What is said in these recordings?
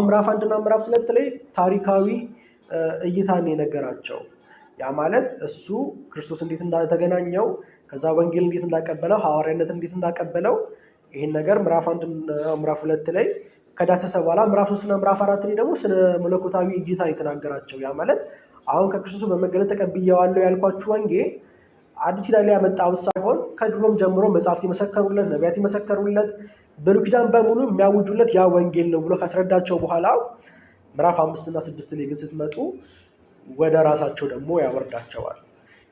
ምዕራፍ 1 እና ምዕራፍ 2 ላይ ታሪካዊ እይታን የነገራቸው። ያ ማለት እሱ ክርስቶስ እንዴት እንደተገናኘው፣ ከዛ ወንጌል እንዴት እንዳቀበለው፣ ሐዋርያነት እንዴት እንዳቀበለው ይህን ነገር ምዕራፍ 1 እና ምዕራፍ 2 ላይ ከዳሰሰ በኋላ ምዕራፍ 3 እና ምዕራፍ 4 ላይ ደግሞ ስለ መለኮታዊ እይታ የተናገራቸው። ያ ማለት አሁን ከክርስቶስ በመገለጥ ተቀብዬዋለሁ ያልኳችሁ ወንጌል አዲስ ኪዳን ላይ ያመጣው ሳይሆን ከድሮም ጀምሮ መጽሐፍት የመሰከሩለት፣ ነቢያት የመሰከሩለት፣ ብሉይ ኪዳን በሙሉ የሚያውጁለት ያ ወንጌል ነው ብሎ ካስረዳቸው በኋላ ምዕራፍ 5 እና 6 ላይ ግን ስትመጡ ወደ ራሳቸው ደግሞ ያወርዳቸዋል።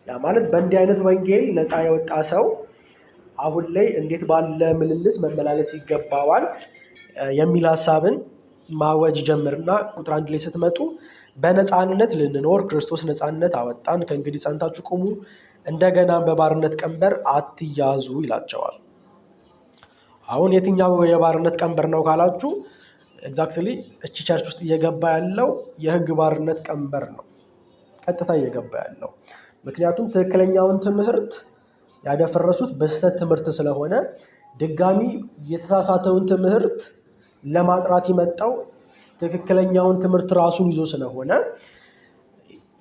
ያ ማለት በእንዲህ አይነት ወንጌል ነፃ የወጣ ሰው አሁን ላይ እንዴት ባለ ምልልስ መመላለስ ይገባዋል የሚል ሀሳብን ማወጅ ጀምርና ቁጥር 1 ላይ ስትመጡ በነፃነት ልንኖር ክርስቶስ ነፃነት አወጣን፣ ከእንግዲህ ጸንታችሁ ቁሙ፣ እንደገና በባርነት ቀንበር አትያዙ ይላቸዋል። አሁን የትኛው የባርነት ቀንበር ነው ካላችሁ ኤግዛክትሊ እቺ ቸርች ውስጥ እየገባ ያለው የህግ ባርነት ቀንበር ነው ቀጥታ እየገባ ያለው። ምክንያቱም ትክክለኛውን ትምህርት ያደፈረሱት በስህተት ትምህርት ስለሆነ ድጋሚ የተሳሳተውን ትምህርት ለማጥራት የመጣው ትክክለኛውን ትምህርት ራሱን ይዞ ስለሆነ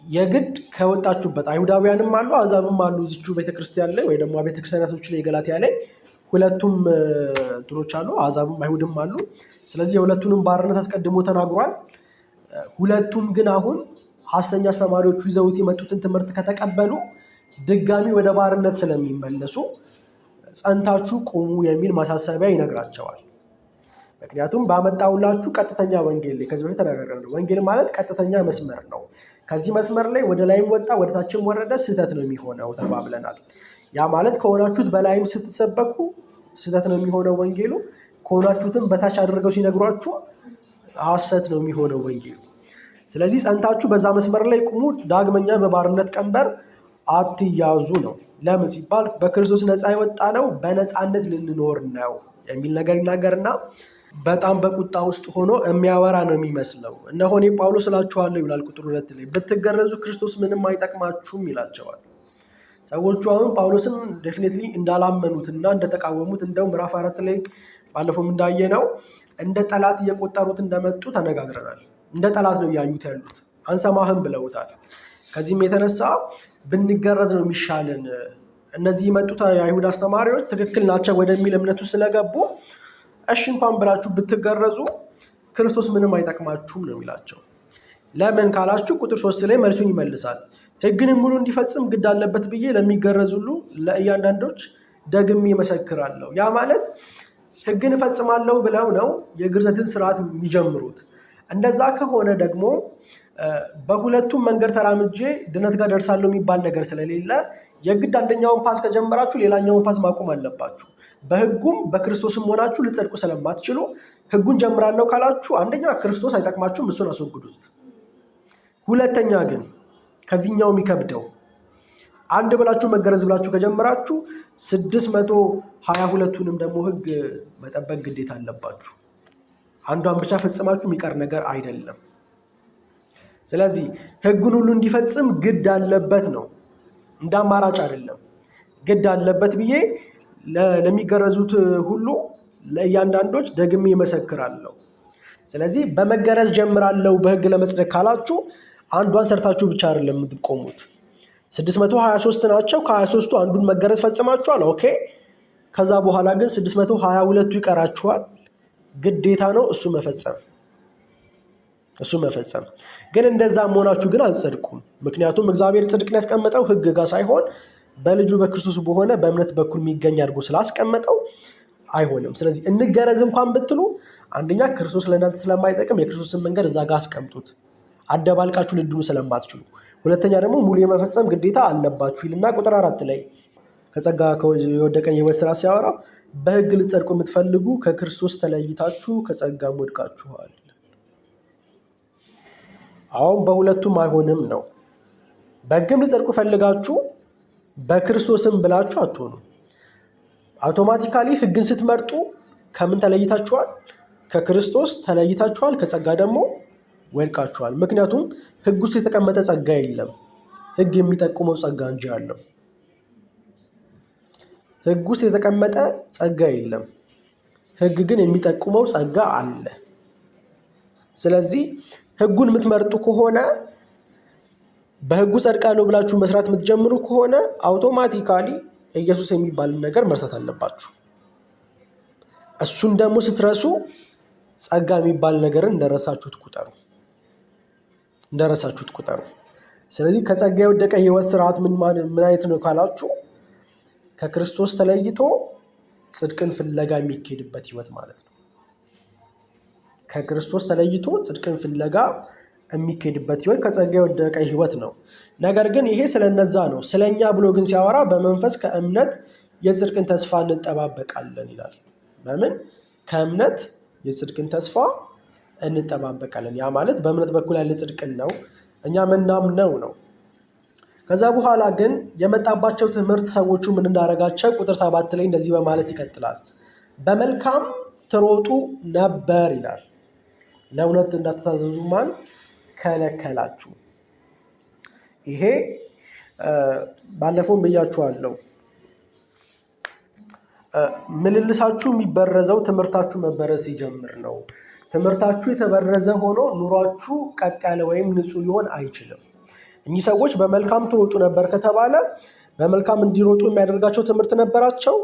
የግድ ከወጣችሁበት አይሁዳውያንም አሉ አሕዛብም አሉ እዚቹ ቤተክርስቲያን ላይ ወይ ደግሞ ቤተክርስቲያናቶች ላይ ገላትያ ላይ ሁለቱም እንትኖች አሉ፣ አሕዛብም አይሁድም አሉ። ስለዚህ የሁለቱንም ባርነት አስቀድሞ ተናግሯል። ሁለቱም ግን አሁን ሐሰተኛ አስተማሪዎቹ ይዘውት የመጡትን ትምህርት ከተቀበሉ ድጋሚ ወደ ባርነት ስለሚመለሱ ጸንታችሁ ቁሙ የሚል ማሳሰቢያ ይነግራቸዋል። ምክንያቱም ባመጣውላችሁ ቀጥተኛ ወንጌል ላይ ከዚህ በፊት ተናግሬያለሁ። ወንጌል ማለት ቀጥተኛ መስመር ነው። ከዚህ መስመር ላይ ወደ ላይም ወጣ ወደ ታችም ወረደ ስህተት ነው የሚሆነው ተባብለናል። ያ ማለት ከሆናችሁት በላይም ስትሰበኩ ስህተት ነው የሚሆነው ወንጌሉ፣ ከሆናችሁትም በታች አድርገው ሲነግሯችሁ ሐሰት ነው የሚሆነው ወንጌሉ። ስለዚህ ጸንታችሁ በዛ መስመር ላይ ቁሙ፣ ዳግመኛ በባርነት ቀንበር አትያዙ ነው። ለምን ሲባል በክርስቶስ ነፃ የወጣ ነው በነፃነት ልንኖር ነው የሚል ነገር ይናገርና በጣም በቁጣ ውስጥ ሆኖ የሚያወራ ነው የሚመስለው። እነሆ እኔ ጳውሎስ እላችኋለሁ ይላል ቁጥር 2 ላይ ብትገረዙ ክርስቶስ ምንም አይጠቅማችሁም ይላቸዋል። ሰዎቹ አሁን ጳውሎስን ዴፊኒትሊ እንዳላመኑትና እንደተቃወሙት እንደው ምዕራፍ 4 ላይ ባለፈውም እንዳየነው እንደ ጠላት እየቆጠሩት እንደመጡ ተነጋግረናል። እንደ ጠላት ነው እያዩት ያሉት፣ አንሰማህም ብለውታል። ከዚህም የተነሳ ብንገረዝ ነው የሚሻለን፣ እነዚህ የመጡት የአይሁድ አስተማሪዎች ትክክል ናቸው ወደሚል እምነቱ ስለገቡ እሺ እንኳን ብላችሁ ብትገረዙ ክርስቶስ ምንም አይጠቅማችሁም ነው የሚላቸው። ለምን ካላችሁ ቁጥር 3 ላይ መልሱን ይመልሳል። ሕግንም ሙሉ እንዲፈጽም ግድ አለበት ብዬ ለሚገረዝ ሁሉ ለእያንዳንዶች ደግሜ እመሰክራለሁ። ያ ማለት ሕግን እፈጽማለሁ ብለው ነው የግርዘትን ስርዓት የሚጀምሩት። እንደዛ ከሆነ ደግሞ በሁለቱም መንገድ ተራምጄ ድነት ጋር ደርሳለሁ የሚባል ነገር ስለሌለ የግድ አንደኛውን ፓስ ከጀመራችሁ ሌላኛውን ፓስ ማቆም አለባችሁ። በሕጉም በክርስቶስም ሆናችሁ ልጸድቁ ስለማትችሉ ሕጉን ጀምራለሁ ካላችሁ አንደኛ ክርስቶስ አይጠቅማችሁም፣ እሱን አስወግዱት። ሁለተኛ ግን ከዚህኛው የሚከብደው አንድ ብላችሁ መገረዝ ብላችሁ ከጀመራችሁ 622ቱንም ደግሞ ሕግ መጠበቅ ግዴታ አለባችሁ። አንዷን ብቻ ፈጽማችሁ የሚቀር ነገር አይደለም። ስለዚህ ሕጉን ሁሉ እንዲፈጽም ግድ አለበት ነው፣ እንደ አማራጭ አይደለም። ግድ አለበት ብዬ ለሚገረዙት ሁሉ ለእያንዳንዶች ደግሜ እመሰክራለሁ። ስለዚህ በመገረዝ ጀምራለሁ በሕግ ለመጽደቅ ካላችሁ አንዷን ሰርታችሁ ብቻ አይደለም የምትቆሙት። 623 ናቸው። ከ23ቱ አንዱን መገረዝ ፈጽማችኋል። ኦኬ። ከዛ በኋላ ግን 622ቱ ይቀራችኋል። ግዴታ ነው እሱ መፈጸም። ግን እንደዛ መሆናችሁ ግን አልጸድቁም። ምክንያቱም እግዚአብሔር ጽድቅን ያስቀመጠው ሕግ ጋር ሳይሆን በልጁ በክርስቶስ በሆነ በእምነት በኩል የሚገኝ አድርጎ ስላስቀመጠው አይሆንም። ስለዚህ እንገረዝ እንኳን ብትሉ አንደኛ ክርስቶስ ለእናንተ ስለማይጠቅም የክርስቶስን መንገድ እዛ ጋር አስቀምጡት፣ አደባልቃችሁ ልድኑ ስለማትችሉ። ሁለተኛ ደግሞ ሙሉ የመፈጸም ግዴታ አለባችሁ ይልና ቁጥር 4 ላይ ከጸጋ የወደቀን የሕይወት ስራ ሲያወራ በሕግ ልትጸድቁ የምትፈልጉ ከክርስቶስ ተለይታችሁ ከጸጋም ወድቃችኋል። አሁን በሁለቱም አይሆንም ነው። በሕግም ልትጸድቁ ፈልጋችሁ በክርስቶስም ብላችሁ አትሆኑ። አውቶማቲካሊ ሕግን ስትመርጡ ከምን ተለይታችኋል? ከክርስቶስ ተለይታችኋል፣ ከጸጋ ደግሞ ወድቃችኋል። ምክንያቱም ሕግ ውስጥ የተቀመጠ ጸጋ የለም። ሕግ የሚጠቁመው ጸጋ እንጂ አለው። ሕግ ውስጥ የተቀመጠ ጸጋ የለም። ሕግ ግን የሚጠቁመው ጸጋ አለ። ስለዚህ ህጉን የምትመርጡ ከሆነ በህጉ ጸድቃለሁ ብላችሁ መስራት የምትጀምሩ ከሆነ አውቶማቲካሊ ኢየሱስ የሚባልን ነገር መርሳት አለባችሁ። እሱን ደግሞ ስትረሱ ጸጋ የሚባል ነገርን እንደረሳችሁት ቁጠሩ። ስለዚህ ከጸጋ የወደቀ ህይወት ስርዓት ምን አይነት ነው ካላችሁ ከክርስቶስ ተለይቶ ጽድቅን ፍለጋ የሚካሄድበት ህይወት ማለት ነው። ከክርስቶስ ተለይቶ ጽድቅን ፍለጋ የሚካሄድበት ህይወት ከጸጋ የወደቀ ህይወት ነው። ነገር ግን ይሄ ስለነዛ ነው። ስለኛ ብሎ ግን ሲያወራ በመንፈስ ከእምነት የጽድቅን ተስፋ እንጠባበቃለን ይላል። በምን? ከእምነት የጽድቅን ተስፋ እንጠባበቃለን። ያ ማለት በእምነት በኩል ያለ ጽድቅን ነው እኛ ምናምነው ነው። ከዛ በኋላ ግን የመጣባቸው ትምህርት ሰዎቹ ምን እንዳደረጋቸው ቁጥር 7 ላይ እንደዚህ በማለት ይቀጥላል። በመልካም ትሮጡ ነበር ይላል። ለእውነት እንዳትታዘዙ ማን ከለከላችሁ? ይሄ ባለፈውም ብያችኋለሁ። ምልልሳችሁ የሚበረዘው ትምህርታችሁ መበረዝ ሲጀምር ነው። ትምህርታችሁ የተበረዘ ሆኖ ኑሯችሁ ቀጥ ያለ ወይም ንጹህ ሊሆን አይችልም። እኚህ ሰዎች በመልካም ትሮጡ ነበር ከተባለ በመልካም እንዲሮጡ የሚያደርጋቸው ትምህርት ነበራቸው።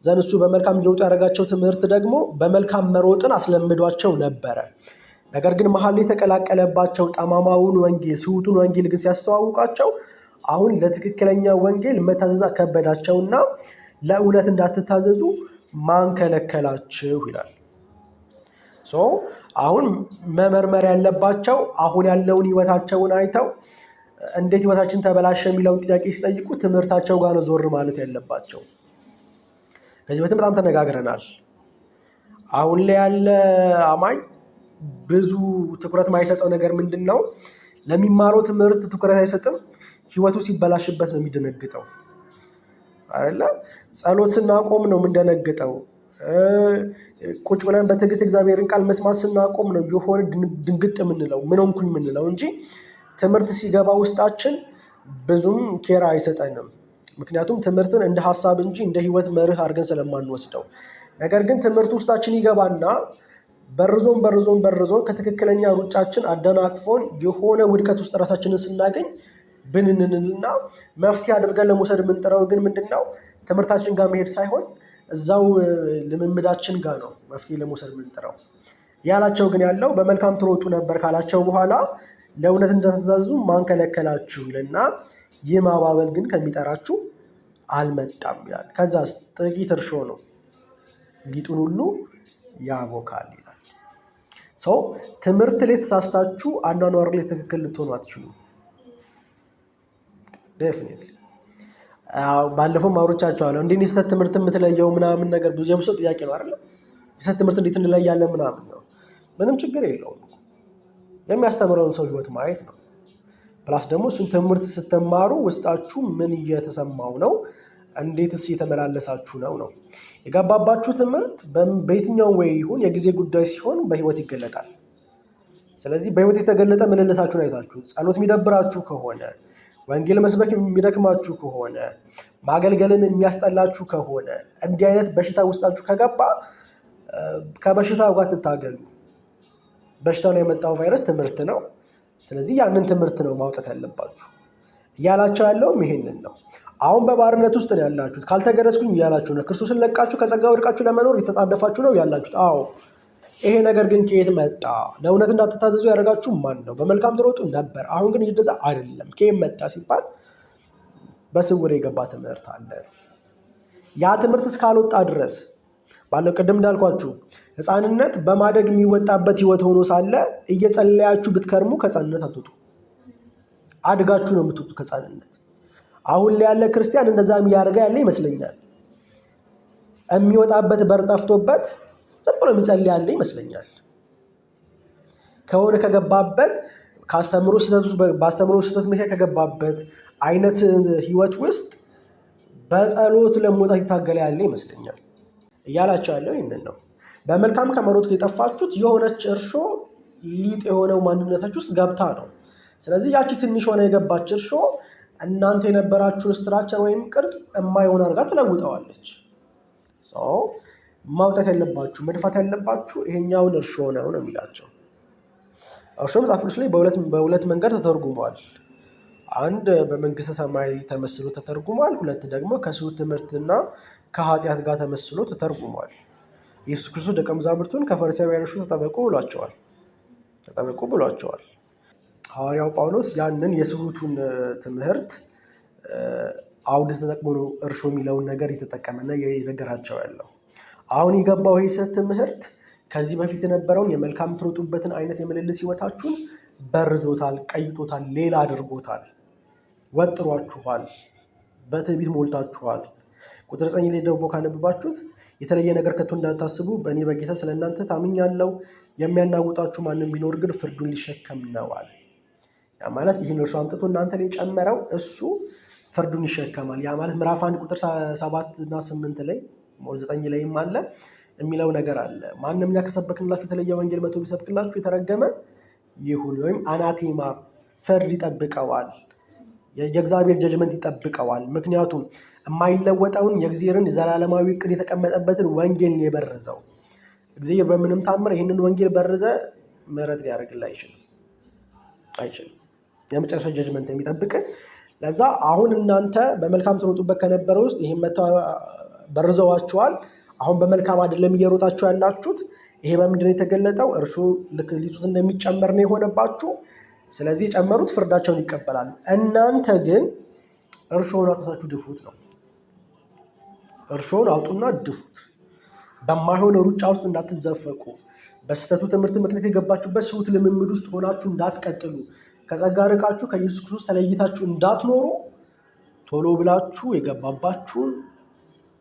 ዘንሱ በመልካም እንዲሮጡ ያደረጋቸው ትምህርት ደግሞ በመልካም መሮጥን አስለምዷቸው ነበረ። ነገር ግን መሀል የተቀላቀለባቸው ጠማማውን ወንጌል ስሁቱን ወንጌል ግን ሲያስተዋውቃቸው አሁን ለትክክለኛ ወንጌል መታዘዝ ከበዳቸውና ለእውነት እንዳትታዘዙ ማን ከለከላችሁ ይላል። አሁን መመርመር ያለባቸው አሁን ያለውን ህይወታቸውን አይተው እንዴት ህይወታችን ተበላሸ የሚለውን ጥያቄ ሲጠይቁ ትምህርታቸው ጋር ነው ዞር ማለት ያለባቸው። ከዚህ በፊት በጣም ተነጋግረናል። አሁን ላይ ያለ አማኝ ብዙ ትኩረት ማይሰጠው ነገር ምንድን ነው? ለሚማረው ትምህርት ትኩረት አይሰጥም። ህይወቱ ሲበላሽበት ነው የሚደነግጠው አይደለ? ጸሎት ስናቆም ነው የምንደነግጠው። ቁጭ ብለን በትዕግስት እግዚአብሔርን ቃል መስማት ስናቆም ነው የሆነ ድንግጥ የምንለው ምን ሆንኩኝ የምንለው እንጂ ትምህርት ሲገባ ውስጣችን ብዙም ኬራ አይሰጠንም። ምክንያቱም ትምህርትን እንደ ሀሳብ እንጂ እንደ ህይወት መርህ አድርገን ስለማንወስደው። ነገር ግን ትምህርት ውስጣችን ይገባና በርዞን ከትክክለኛ ሩጫችን አደናቅፎን የሆነ ውድቀት ውስጥ ራሳችንን ስናገኝ ብንንንና መፍትሄ አድርገን ለመውሰድ የምንጥረው ግን ምንድነው? ትምህርታችን ጋር መሄድ ሳይሆን እዛው ልምምዳችን ጋር ነው መፍትሄ ለመውሰድ የምንጥረው። ያላቸው ግን ያለው በመልካም ትሮጡ ነበር ካላቸው በኋላ ለእውነት እንደተዛዙ ማን ከለከላችሁ ይልና ይህ ማባበል ግን ከሚጠራችሁ አልመጣም ይላል። ከዛስ ጥቂት እርሾ ነው ሊጡን ሁሉ ያቦካል ይላል። ትምህርት ላይ ተሳስታችሁ አኗኗር ላይ ትክክል ልትሆኑ አትችሉም። ዴፊኒትሊ ባለፈው አውርቻችኋለሁ። እንዴት የስህተት ትምህርት የምትለየው ምናምን ነገር ብዙ የብሶ ጥያቄ ነው አይደለ? የስህተት ትምህርት እንዴት እንለያለን ምናምን ነው። ምንም ችግር የለውም። የሚያስተምረውን ሰው ህይወት ማየት ነው። ፕላስ ደግሞ እሱን ትምህርት ስትማሩ ውስጣችሁ ምን እየተሰማው ነው፣ እንዴትስ እየተመላለሳችሁ ነው። የገባባችሁ ትምህርት በየትኛው ወይ ይሁን የጊዜ ጉዳይ ሲሆን በህይወት ይገለጣል። ስለዚህ በህይወት የተገለጠ ምልልሳችሁን አይታችሁ ጸሎት የሚደብራችሁ ከሆነ፣ ወንጌል መስበክ የሚደክማችሁ ከሆነ፣ ማገልገልን የሚያስጠላችሁ ከሆነ፣ እንዲህ አይነት በሽታ ውስጣችሁ ከገባ ከበሽታው ጋር ትታገሉ። በሽታው ላይ የመጣው ቫይረስ ትምህርት ነው። ስለዚህ ያንን ትምህርት ነው ማውጣት ያለባችሁ። እያላቸው ያለውም ይሄንን ነው። አሁን በባርነት ውስጥ ነው ያላችሁት። ካልተገረዝኩኝ እያላችሁ ነው። ክርስቶስን ለቃችሁ ከጸጋ ወድቃችሁ ለመኖር የተጣደፋችሁ ነው ያላችሁት። አዎ፣ ይሄ ነገር ግን ከየት መጣ? ለእውነት እንዳትታዘዙ ያደረጋችሁ ማን ነው? በመልካም ትሮጡ ነበር፣ አሁን ግን እንደዛ አይደለም። ከየት መጣ ሲባል በስውር የገባ ትምህርት አለ። ያ ትምህርት እስካልወጣ ድረስ ባለው ቅድም እንዳልኳችሁ ሕፃንነት በማደግ የሚወጣበት ህይወት ሆኖ ሳለ እየጸለያችሁ ብትከርሙ ከሕፃንነት አትወጡ። አድጋችሁ ነው የምትወጡ ከሕፃንነት። አሁን ላይ ያለ ክርስቲያን እንደዛ የሚያደርጋ ያለ ይመስለኛል። የሚወጣበት በር ጠፍቶበት ዝም ብሎ የሚጸልይ ያለ ይመስለኛል። ከሆነ ከገባበት በአስተምሮ ስህተት ምክንያት ከገባበት አይነት ህይወት ውስጥ በጸሎት ለመውጣት ይታገለ ያለ ይመስለኛል። እያላቸው ያለው ይህንን ነው። በመልካም ከመሮጥ የጠፋችሁት የሆነች እርሾ ሊጥ የሆነው ማንነታችሁ ውስጥ ገብታ ነው። ስለዚህ ያቺ ትንሽ ሆነ የገባች እርሾ እናንተ የነበራችሁን ስትራክቸር ወይም ቅርጽ የማይሆን አድርጋ ትለውጠዋለች። ማውጣት ያለባችሁ መድፋት ያለባችሁ ይሄኛውን እርሾ ነው የሚላቸው። እርሾ መጽሐፍ ቅዱስ ላይ በሁለት መንገድ ተተርጉሟል። አንድ በመንግስተ ሰማይ ተመስሎ ተተርጉሟል። ሁለት ደግሞ ከስሁት ትምህርትና ከኃጢአት ጋር ተመስሎ ተተርጉሟል። ኢየሱስ ክርስቶስ ደቀ መዛሙርቱን ከፈሪሳውያን እርሾ ተጠበቁ ብሏቸዋል። ሐዋርያው ጳውሎስ ያንን የስሁቱን ትምህርት አውድ ተጠቅሞ ነው እርሾ የሚለውን ነገር የተጠቀመና የነገራቸው ያለው። አሁን የገባው የሐሰት ትምህርት ከዚህ በፊት የነበረውን የመልካም ትሮጡበትን አይነት የምልልስ ህይወታችሁን በርዞታል፣ ቀይጦታል፣ ሌላ አድርጎታል፣ ወጥሯችኋል፣ በትዕቢት ሞልታችኋል። ቁጥር 9 ላይ ደግሞ ካነብባችሁት የተለየ ነገር ከቶ እንዳታስቡ በእኔ በጌታ ስለ እናንተ ታምኛለሁ፣ የሚያናውጣችሁ ማንም ቢኖር ግን ፍርዱን ሊሸከም ነዋል። ያ ማለት ይህን እርሾ አምጥቶ እናንተ ላይ የጨመረው እሱ ፍርዱን ይሸከማል። ያ ማለት ምዕራፍ 1 ቁጥር 7 እና 8 ላይ 9 ላይም አለ የሚለው ነገር አለ። ማንም እኛ ከሰበክንላችሁ የተለየ ወንጌል መቶ ቢሰብክላችሁ የተረገመ ይሁን፣ ወይም አናቴማ ፍርድ ይጠብቀዋል፣ የእግዚአብሔር ጀጅመንት ይጠብቀዋል። ምክንያቱም የማይለወጠውን የእግዚአብሔርን ዘላለማዊ ዕቅድ የተቀመጠበትን ወንጌል የበረዘው እግዚአብሔር በምንም ታምር ይህንን ወንጌል በርዘ ምሕረት ሊያደርግልህ አይችልም። የመጨረሻ ጀጅመንት የሚጠብቅ ለዛ አሁን እናንተ በመልካም ትሮጡበት ከነበረው ውስጥ ይህን በርዘዋችኋል። አሁን በመልካም አይደለም እየሮጣችሁ ያላችሁት። ይሄ በምንድን ነው የተገለጠው? እርሾ ልክ ሊጡት እንደሚጨመር ነው የሆነባችሁ። ስለዚህ የጨመሩት ፍርዳቸውን ይቀበላሉ። እናንተ ግን እርሾውን አውጥታችሁ ድፉት ነው። እርሾውን አውጡና ድፉት። በማይሆን ሩጫ ውስጥ እንዳትዘፈቁ፣ በስህተቱ ትምህርት ምክንያት የገባችሁበት ስሁት ልምምድ ውስጥ ሆናችሁ እንዳትቀጥሉ፣ ከጸጋ ርቃችሁ ከኢየሱስ ክርስቶስ ተለይታችሁ እንዳትኖሩ ቶሎ ብላችሁ የገባባችሁን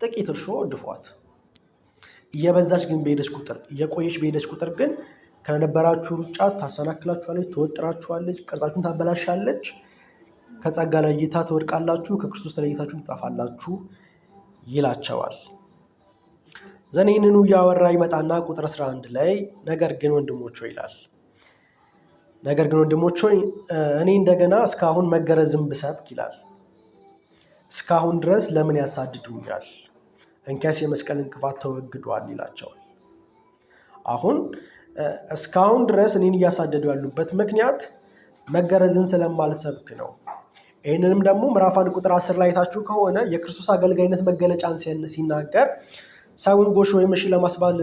ጥቂት እርሾ ድፏት። እየበዛች ግን እየቆየች በሄደች ቁጥር ግን ከነበራችሁ ሩጫ ታሰናክላችኋለች፣ ትወጥራችኋለች፣ ቅርጻችሁን ታበላሻለች፣ ከጸጋ ለይታ ትወድቃላችሁ፣ ከክርስቶስ ተለይታችሁ ትጠፋላችሁ ይላቸዋል። ይህንኑ እያወራ ይመጣና ቁጥር 11 ላይ ነገር ግን ወንድሞች ሆይ ይላል። ነገር ግን ወንድሞች ሆይ እኔ እንደገና እስካሁን መገረዝም ብሰብክ ይላል፣ እስካሁን ድረስ ለምን ያሳድዱኛል? እንኪያስ የመስቀል እንቅፋት ተወግዷል ይላቸዋል። አሁን እስካሁን ድረስ እኔን እያሳደዱ ያሉበት ምክንያት መገረዝን ስለማልሰብክ ነው። ይህንንም ደግሞ ምዕራፍ 1 ቁጥር 10 ላይ ታችሁ ከሆነ የክርስቶስ አገልጋይነት መገለጫን ሲናገር ሰውን ጎሽ ወይም እሺ ለማስባል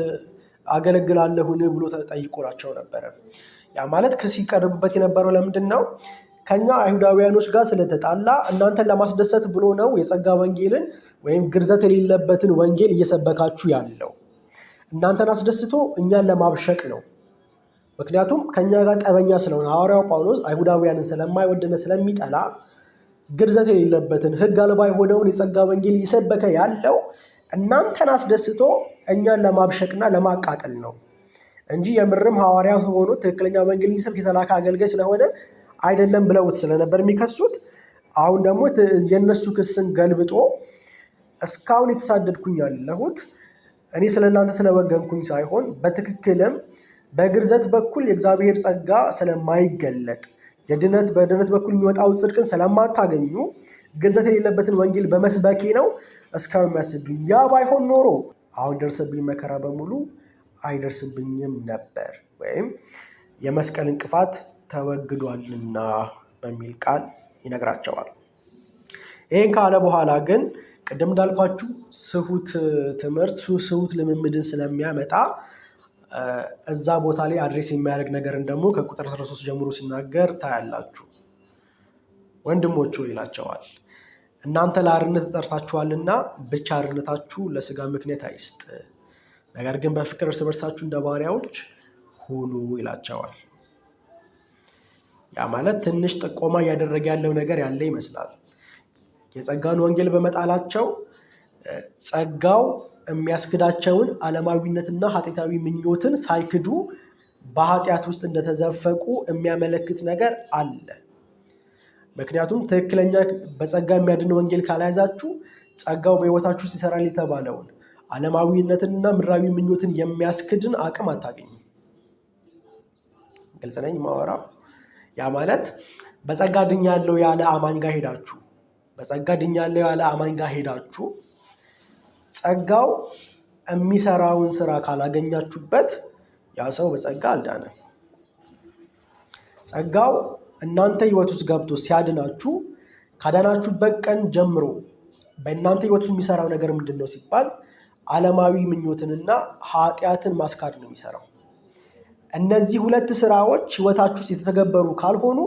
አገለግላለሁን ብሎ ተጠይቆላቸው ነበረ። ያ ማለት ክስ ይቀርብበት የነበረው ለምንድን ነው? ከኛ አይሁዳውያኖች ጋር ስለተጣላ እናንተን ለማስደሰት ብሎ ነው የጸጋ ወንጌልን ወይም ግርዘት የሌለበትን ወንጌል እየሰበካችሁ ያለው። እናንተን አስደስቶ እኛን ለማብሸቅ ነው። ምክንያቱም ከኛ ጋር ጠበኛ ስለሆነ ሐዋርያው ጳውሎስ አይሁዳውያንን ስለማይወድና ስለሚጠላ ግርዘት የሌለበትን ሕግ አልባ የሆነውን የጸጋ ወንጌል እየሰበከ ያለው እናንተን አስደስቶ እኛን ለማብሸቅና ለማቃጠል ነው እንጂ የምርም ሐዋርያ ሆኖ ትክክለኛ ወንጌል ሊሰብክ የተላከ አገልጋይ ስለሆነ አይደለም ብለውት ስለነበር የሚከሱት። አሁን ደግሞ የነሱ ክስን ገልብጦ እስካሁን የተሳደድኩኝ ያለሁት እኔ ስለ እናንተ ስለወገንኩኝ ሳይሆን በትክክልም በግርዘት በኩል የእግዚአብሔር ጸጋ ስለማይገለጥ በድነት በኩል የሚወጣውን ጽድቅን ስለማታገኙ ግርዘት የሌለበትን ወንጌል በመስበኬ ነው እስካሁን የሚያስዱኝ። ያ ባይሆን ኖሮ አሁን ደርሰብኝ መከራ በሙሉ አይደርስብኝም ነበር፣ ወይም የመስቀል እንቅፋት ተወግዷልና በሚል ቃል ይነግራቸዋል። ይህን ካለ በኋላ ግን ቅድም እንዳልኳችሁ ስሁት ትምህርት ስሁት ልምምድን ስለሚያመጣ እዛ ቦታ ላይ አድሬስ የሚያደርግ ነገርን ደግሞ ከቁጥር 13 ጀምሮ ሲናገር ታያላችሁ። ወንድሞቹ ይላቸዋል፣ እናንተ ለአርነት ተጠርታችኋልና ብቻ አርነታችሁ ለስጋ ምክንያት አይስጥ፣ ነገር ግን በፍቅር እርስ በርሳችሁ እንደ ባሪያዎች ሁኑ ይላቸዋል። ያ ማለት ትንሽ ጥቆማ እያደረገ ያለው ነገር ያለ ይመስላል። የጸጋን ወንጌል በመጣላቸው ጸጋው የሚያስክዳቸውን ዓለማዊነትና ኃጢአታዊ ምኞትን ሳይክዱ በኃጢአት ውስጥ እንደተዘፈቁ የሚያመለክት ነገር አለ። ምክንያቱም ትክክለኛ በጸጋ የሚያድን ወንጌል ካልያዛችሁ ጸጋው በሕይወታችሁ ውስጥ ይሰራል የተባለውን ዓለማዊነትንና ምድራዊ ምኞትን የሚያስክድን አቅም አታገኙ። ግልጽ ነኝ ማወራው? ያ ማለት በጸጋ ድኛለሁ ያለ አማኝ ጋር ሄዳችሁ ጸጋው የሚሰራውን ስራ ካላገኛችሁበት ያ ሰው በጸጋ አልዳነም። ጸጋው እናንተ ህይወት ውስጥ ገብቶ ሲያድናችሁ ካዳናችሁበት ቀን ጀምሮ በእናንተ ህይወት ውስጥ የሚሰራው ነገር ምንድን ነው ሲባል ዓለማዊ ምኞትንና ኃጢአትን ማስካድ ነው የሚሰራው። እነዚህ ሁለት ስራዎች ህይወታችሁ ውስጥ የተተገበሩ ካልሆኑ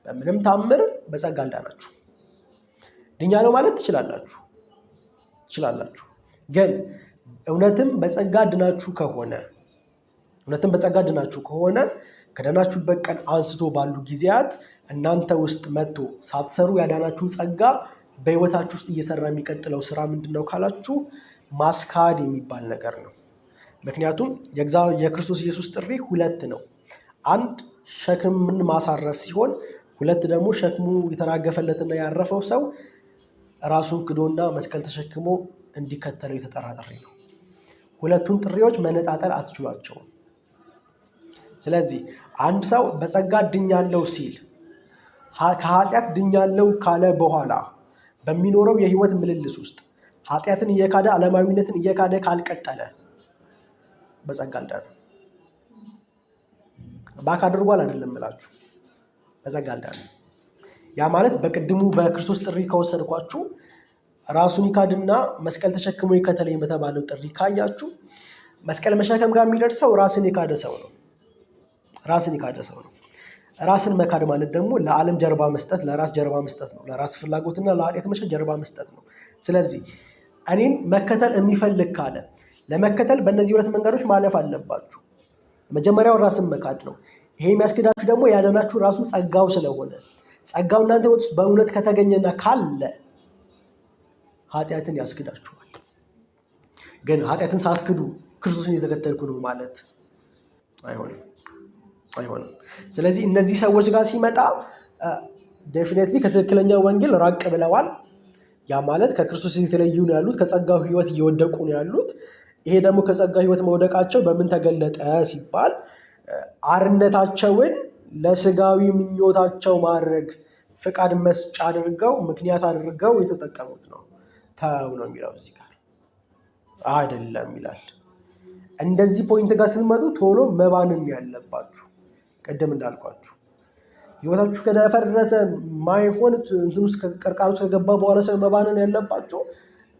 በምንም ታምር በጸጋ አልዳናችሁ። ድኛለሁ ማለት ትችላላችሁ። ግን እውነትም በጸጋ ድናችሁ ከሆነ ከዳናችሁበት ቀን አንስቶ ባሉ ጊዜያት እናንተ ውስጥ መጥቶ ሳትሰሩ ያዳናችሁ ጸጋ በህይወታችሁ ውስጥ እየሰራ የሚቀጥለው ስራ ምንድነው ካላችሁ ማስካድ የሚባል ነገር ነው። ምክንያቱም የክርስቶስ ኢየሱስ ጥሪ ሁለት ነው። አንድ ሸክምን ማሳረፍ ሲሆን፣ ሁለት ደግሞ ሸክሙ የተራገፈለትና ያረፈው ሰው ራሱን ክዶና መስቀል ተሸክሞ እንዲከተለው የተጠራ ጥሪ ነው። ሁለቱን ጥሪዎች መነጣጠል አትችሏቸውም። ስለዚህ አንድ ሰው በጸጋ ድኛለሁ ሲል ከኃጢአት ድኛለሁ ካለ በኋላ በሚኖረው የህይወት ምልልስ ውስጥ ኃጢአትን እየካደ ዓለማዊነትን እየካደ ካልቀጠለ በጸጋ አልዳነም። ባክ አድርጓል አይደለም እላችሁ፣ በጸጋ አልዳነም። ያ ማለት በቅድሙ በክርስቶስ ጥሪ ከወሰድኳችሁ ራሱን ይካድና መስቀል ተሸክሞ ይከተለኝ በተባለው ጥሪ ካያችሁ መስቀል መሸከም ጋር የሚደርሰው ራስን የካደ ሰው ነው። ራስን መካድ ማለት ደግሞ ለዓለም ጀርባ መስጠት፣ ለራስ ጀርባ መስጠት ነው። ለራስ ፍላጎትና ለኃጢአት መሸጥ ጀርባ መስጠት ነው። ስለዚህ እኔን መከተል የሚፈልግ ካለ ለመከተል በእነዚህ ሁለት መንገዶች ማለፍ አለባችሁ። መጀመሪያው ራስን መካድ ነው። ይሄ የሚያስክዳችሁ ደግሞ ያዳናችሁ ራሱ ጸጋው ስለሆነ ጸጋው እናንተ ውስጥ በእውነት ከተገኘና ካለ ኃጢአትን ያስክዳችኋል። ግን ኃጢአትን ሳትክዱ ክርስቶስን የተከተልኩ ነው ማለት አይሆንም። ስለዚህ እነዚህ ሰዎች ጋር ሲመጣ ዴፊኔትሊ ከትክክለኛ ወንጌል ራቅ ብለዋል። ያ ማለት ከክርስቶስ የተለዩ ነው ያሉት፣ ከጸጋው ህይወት እየወደቁ ነው ያሉት። ይሄ ደግሞ ከጸጋው ህይወት መውደቃቸው በምን ተገለጠ ሲባል አርነታቸውን ለስጋዊ ምኞታቸው ማድረግ ፍቃድ መስጫ አድርገው ምክንያት አድርገው የተጠቀሙት ነው። ተው ነው የሚለው እዚህ ጋር አይደለም ይላል። እንደዚህ ፖይንት ጋር ስትመጡ ቶሎ መባንን ያለባችሁ። ቀደም እንዳልኳችሁ ህይወታችሁ ከደፈረሰ ማይሆን እንትን ውስጥ ቀርቃር ውስጥ ከገባ በኋላ ሰው መባንን ያለባችሁ።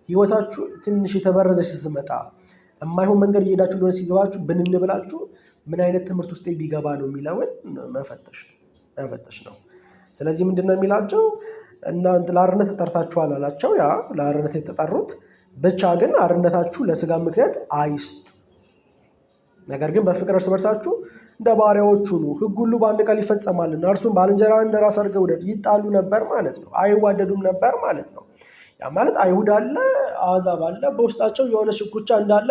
ህይወታችሁ ትንሽ የተበረዘች ስትመጣ የማይሆን መንገድ እየሄዳችሁ እንደሆነ ሲገባችሁ ብንን ብላችሁ ምን አይነት ትምህርት ውስጥ ቢገባ ነው የሚለውን መፈተሽ ነው። ስለዚህ ምንድነው የሚላቸው? እናንተ ለአርነት ተጠርታችኋል አላቸው። ያ ለአርነት የተጠሩት ብቻ ግን አርነታችሁ ለስጋ ምክንያት አይስጥ፣ ነገር ግን በፍቅር እርስ በርሳችሁ እንደ ባሪያዎች ሁኑ። ህግ ሁሉ በአንድ ቃል ይፈጸማልና እርሱም ባልንጀራህን እንደ ራስህ አድርገህ ውደድ። ይጣሉ ነበር ማለት ነው። አይዋደዱም ነበር ማለት ነው። ያ ማለት አይሁድ አለ፣ አሕዛብ አለ፣ በውስጣቸው የሆነ ሽኩቻ እንዳለ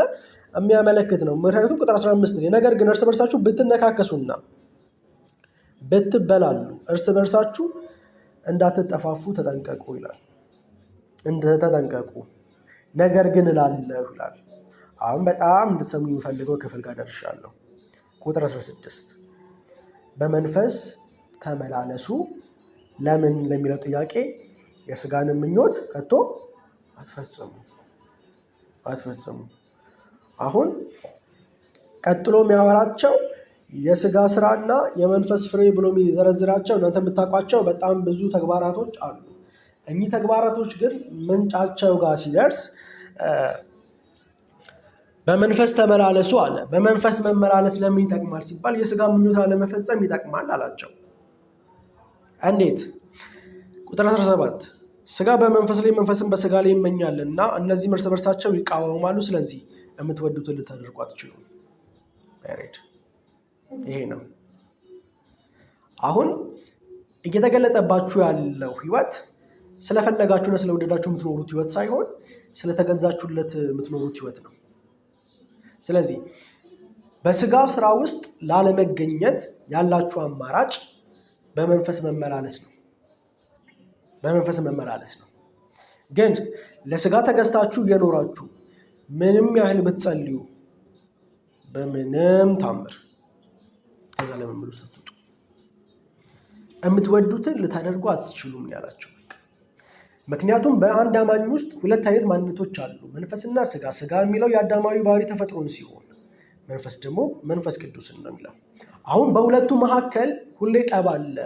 የሚያመለክት ነው። ምክንያቱም ቁጥር 15 ላይ ነገር ግን እርስ በርሳችሁ ብትነካከሱና ብትበላሉ እርስ በርሳችሁ እንዳትጠፋፉ ተጠንቀቁ ይላል። ተጠንቀቁ ነገር ግን እላለሁ ይላል። አሁን በጣም እንድትሰሙ የሚፈልገው ክፍል ጋር ደርሻለሁ። ቁጥር 16 በመንፈስ ተመላለሱ። ለምን ለሚለው ጥያቄ የስጋን ምኞት ከቶ አትፈጽሙ። አሁን ቀጥሎ የሚያወራቸው የስጋ ስራና የመንፈስ ፍሬ ብሎ የሚዘረዝራቸው እናንተ የምታውቋቸው በጣም ብዙ ተግባራቶች አሉ። እኚህ ተግባራቶች ግን ምንጫቸው ጋር ሲደርስ በመንፈስ ተመላለሱ አለ። በመንፈስ መመላለስ ለምን ይጠቅማል ሲባል የስጋ ምኞት ለመፈጸም ይጠቅማል አላቸው። እንዴት? ቁጥር 17 ስጋ በመንፈስ ላይ መንፈስን በስጋ ላይ ይመኛልና እነዚህም እርስ በርሳቸው ይቃወማሉ፣ ስለዚህ የምትወዱትን ልታደርጉ አትችሉም። ይሄ ነው አሁን እየተገለጠባችሁ ያለው ህይወት ስለፈለጋችሁና ስለወደዳችሁ የምትኖሩት ህይወት ሳይሆን ስለተገዛችሁለት የምትኖሩት ህይወት ነው። ስለዚህ በስጋ ስራ ውስጥ ላለመገኘት ያላችሁ አማራጭ በመንፈስ መመላለስ ነው። ግን ለስጋ ተገዝታችሁ እየኖራችሁ ምንም ያህል ብትጸልዩ በምንም ታምር ከዛ ለመምሉ ስትወጡ የምትወዱትን ልታደርጉ አትችሉም ያላቸው። ምክንያቱም በአንድ አማኝ ውስጥ ሁለት አይነት ማንነቶች አሉ፣ መንፈስና ስጋ። ስጋ የሚለው የአዳማዊ ባህሪ ተፈጥሮን ሲሆን መንፈስ ደግሞ መንፈስ ቅዱስን ነው የሚለው። አሁን በሁለቱ መካከል ሁሌ ጠብ አለ።